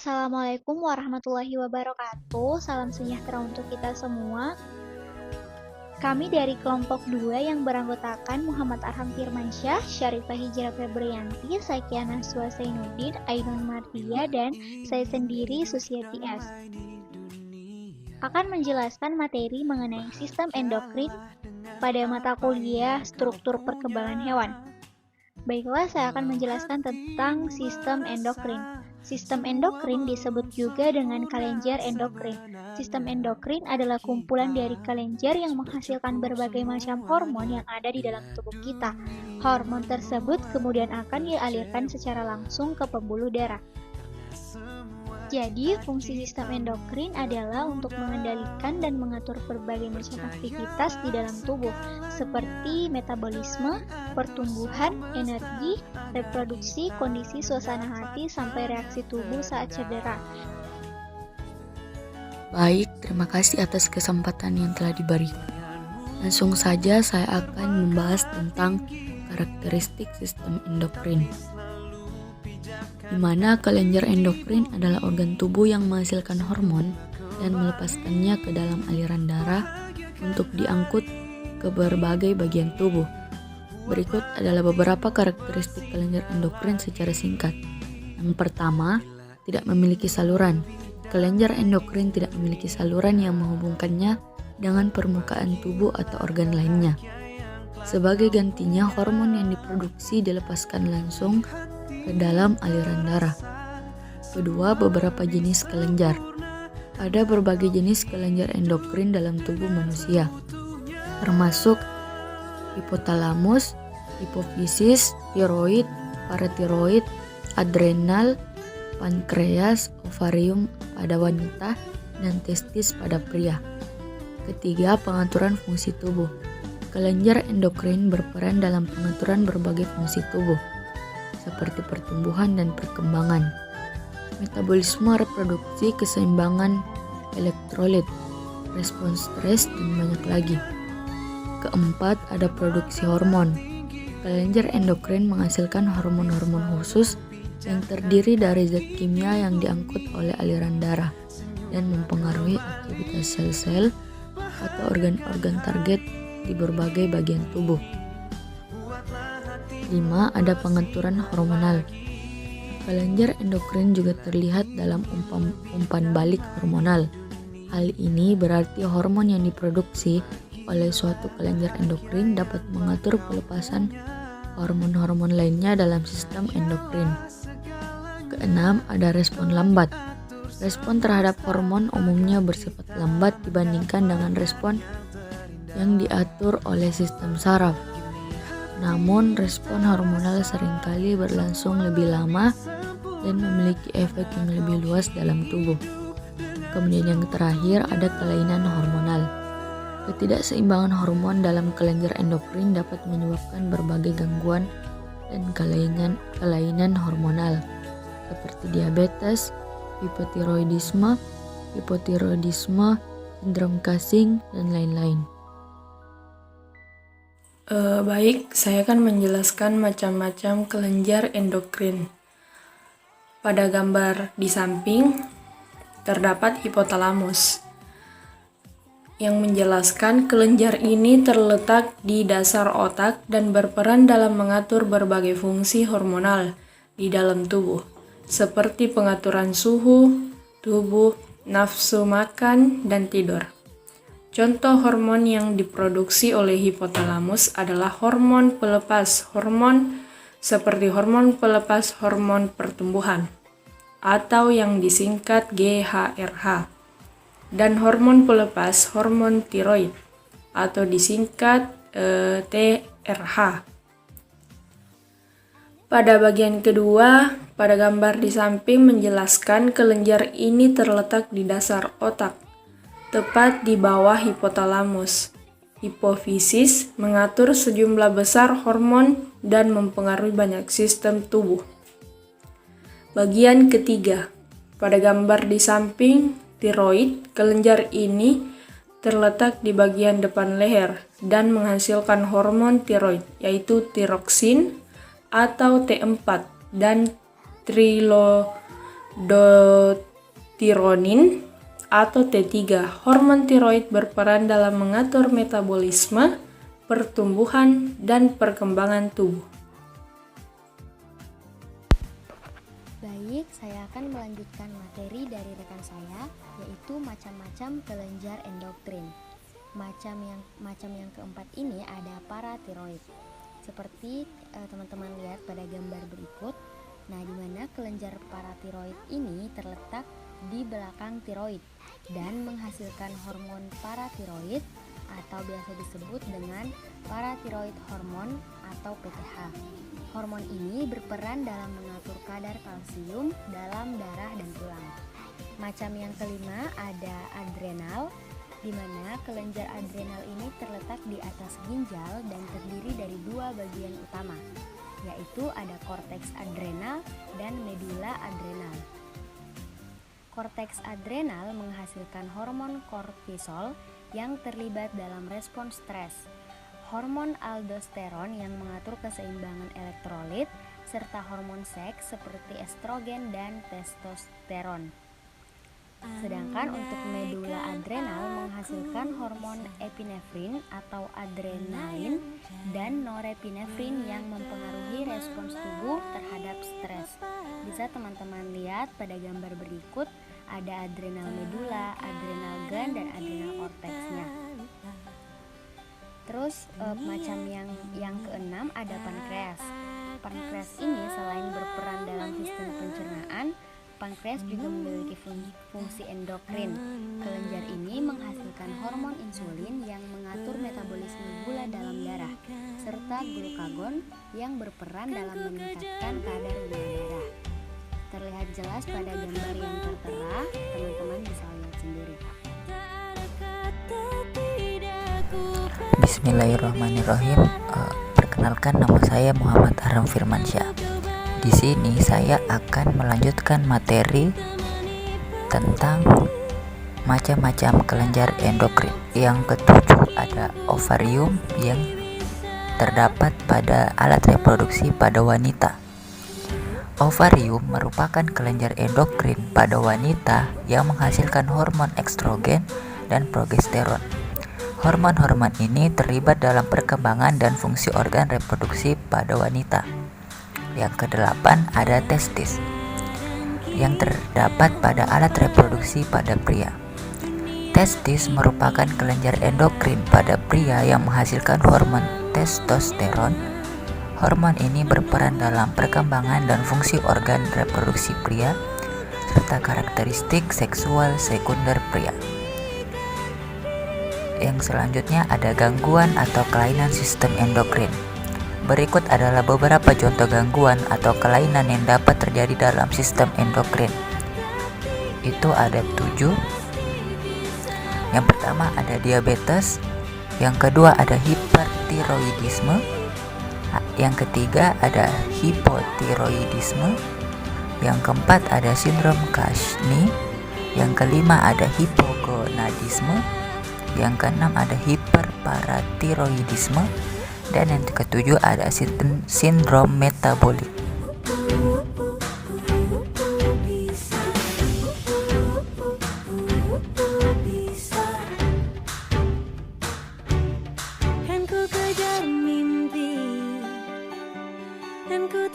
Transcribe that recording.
Assalamualaikum warahmatullahi wabarakatuh. Salam sejahtera untuk kita semua. Kami dari kelompok 2 yang beranggotakan Muhammad Arham Firmansyah, Syarifah Hijrah Febrianti, Saikiana Suasainuddin, Ainun Mardia, dan saya sendiri Susiati S. Akan menjelaskan materi mengenai sistem endokrin pada mata kuliah struktur perkembangan hewan. Baiklah, saya akan menjelaskan tentang sistem endokrin. Sistem endokrin disebut juga dengan kelenjar endokrin. Sistem endokrin adalah kumpulan dari kelenjar yang menghasilkan berbagai macam hormon yang ada di dalam tubuh kita. Hormon tersebut kemudian akan dialirkan secara langsung ke pembuluh darah. Jadi, fungsi sistem endokrin adalah untuk mengendalikan dan mengatur berbagai macam aktivitas di dalam tubuh, seperti metabolisme, pertumbuhan, energi, reproduksi, kondisi suasana hati, sampai reaksi tubuh saat cedera. Baik, terima kasih atas kesempatan yang telah diberikan. Langsung saja saya akan membahas tentang karakteristik sistem endokrin, di mana kelenjar endokrin adalah organ tubuh yang menghasilkan hormon dan melepaskannya ke dalam aliran darah untuk diangkut ke berbagai bagian tubuh. Berikut adalah beberapa karakteristik kelenjar endokrin secara singkat. Yang pertama, tidak memiliki saluran. Kelenjar endokrin tidak memiliki saluran yang menghubungkannya dengan permukaan tubuh atau organ lainnya. Sebagai gantinya, hormon yang diproduksi dilepaskan langsung ke dalam aliran darah. Kedua, beberapa jenis kelenjar. Ada berbagai jenis kelenjar endokrin dalam tubuh manusia, termasuk hipotalamus, hipofisis, tiroid, paratiroid, adrenal, pankreas, ovarium pada wanita, dan testis pada pria. Ketiga, pengaturan fungsi tubuh. Kelenjar endokrin berperan dalam pengaturan berbagai fungsi tubuh, seperti pertumbuhan dan perkembangan, metabolisme, reproduksi, keseimbangan elektrolit, respons stres, dan banyak lagi. Keempat, ada produksi hormon. Kelenjar endokrin menghasilkan hormon-hormon khusus yang terdiri dari zat kimia yang diangkut oleh aliran darah dan mempengaruhi aktivitas sel-sel atau organ-organ target di berbagai bagian tubuh. 5. Ada pengaturan hormonal. Kelenjar endokrin juga terlihat dalam umpan balik hormonal. Hal ini berarti hormon yang diproduksi oleh suatu kelenjar endokrin dapat mengatur pelepasan hormon-hormon lainnya dalam sistem endokrin. Keenam, ada respon lambat. Respon terhadap hormon umumnya bersifat lambat dibandingkan dengan respon yang diatur oleh sistem saraf. Namun, respon hormonal seringkali berlangsung lebih lama dan memiliki efek yang lebih luas dalam tubuh. Kemudian yang terakhir, ada kelainan hormonal. Ketidakseimbangan hormon dalam kelenjar endokrin dapat menyebabkan berbagai gangguan dan kelainan hormonal, seperti diabetes, hipotiroidisme, sindrom Cushing, dan lain-lain. Baik, saya akan menjelaskan macam-macam kelenjar endokrin. Pada gambar di samping terdapat hipotalamus yang menjelaskan kelenjar ini terletak di dasar otak dan berperan dalam mengatur berbagai fungsi hormonal di dalam tubuh, seperti pengaturan suhu tubuh, nafsu makan, dan tidur. Contoh hormon yang diproduksi oleh hipotalamus adalah hormon pelepas hormon seperti hormon pelepas hormon pertumbuhan atau yang disingkat GHRH, dan hormon pelepas hormon tiroid atau disingkat TRH. Pada bagian kedua, pada gambar di samping menjelaskan kelenjar ini terletak di dasar otak, tepat di bawah hipotalamus. Hipofisis mengatur sejumlah besar hormon dan mempengaruhi banyak sistem tubuh. Bagian ketiga, pada gambar di samping tiroid, kelenjar ini terletak di bagian depan leher dan menghasilkan hormon tiroid, yaitu tiroksin atau T4 dan dotironin atau T3. Hormon tiroid berperan dalam mengatur metabolisme, pertumbuhan, dan perkembangan tubuh. Baik, saya akan melanjutkan materi dari rekan saya, yaitu macam-macam kelenjar endokrin. Macam yang keempat ini ada paratiroid. Seperti teman-teman lihat pada gambar berikut. Nah, di mana kelenjar paratiroid ini terletak di belakang tiroid dan menghasilkan hormon paratiroid atau biasa disebut dengan paratiroid hormon atau PTH. Hormon ini berperan dalam mengatur kadar kalsium dalam darah dan tulang. Macam yang kelima ada adrenal, di mana kelenjar adrenal ini terletak di atas ginjal dan terdiri dari dua bagian utama, yaitu ada korteks adrenal dan medula adrenal. Korteks adrenal menghasilkan hormon kortisol yang terlibat dalam respons stres, hormon aldosteron yang mengatur keseimbangan elektrolit, serta hormon seks seperti estrogen dan testosteron. Sedangkan untuk medula adrenal menghasilkan hormon epinefrin atau adrenalin dan norepinefrin yang mempengaruhi respons tubuh terhadap stres. Bisa teman-teman lihat pada gambar berikut, ada adrenal medula, adrenal gland, dan adrenal korteksnya. Terus macam yang keenam ada pankreas. Pankreas ini selain berperan dalam sistem pencernaan, pankreas juga memiliki fungsi endokrin. Kelenjar ini menghasilkan hormon insulin yang mengatur metabolisme gula dalam darah, serta glukagon yang berperan dalam meningkatkan kadar gula darah. Terlihat jelas pada gambar yang tertera, teman-teman bisa lihat sendiri. Bismillahirrahmanirrahim. Perkenalkan, nama saya Muhammad Arham Firmansyah. Di sini saya akan melanjutkan materi tentang macam-macam kelenjar endokrin. Yang ketujuh ada ovarium yang terdapat pada alat reproduksi pada wanita. Ovarium merupakan kelenjar endokrin pada wanita yang menghasilkan hormon estrogen dan progesteron. Hormon-hormon ini terlibat dalam perkembangan dan fungsi organ reproduksi pada wanita. Yang kedelapan ada testis yang terdapat pada alat reproduksi pada pria. Testis merupakan kelenjar endokrin pada pria yang menghasilkan hormon testosteron. Hormon ini berperan dalam perkembangan dan fungsi organ reproduksi pria serta karakteristik seksual sekunder pria. Yang selanjutnya ada gangguan atau kelainan sistem endokrin. Berikut adalah beberapa contoh gangguan atau kelainan yang dapat terjadi dalam sistem endokrin. Itu ada 7. Yang pertama ada diabetes, yang kedua ada hipertiroidisme, yang ketiga ada hipotiroidisme, yang keempat ada sindrom Cushing, yang kelima ada hipogonadisme, yang keenam ada hiperparatiroidisme, dan yang ketujuh ada sindrom metabolik.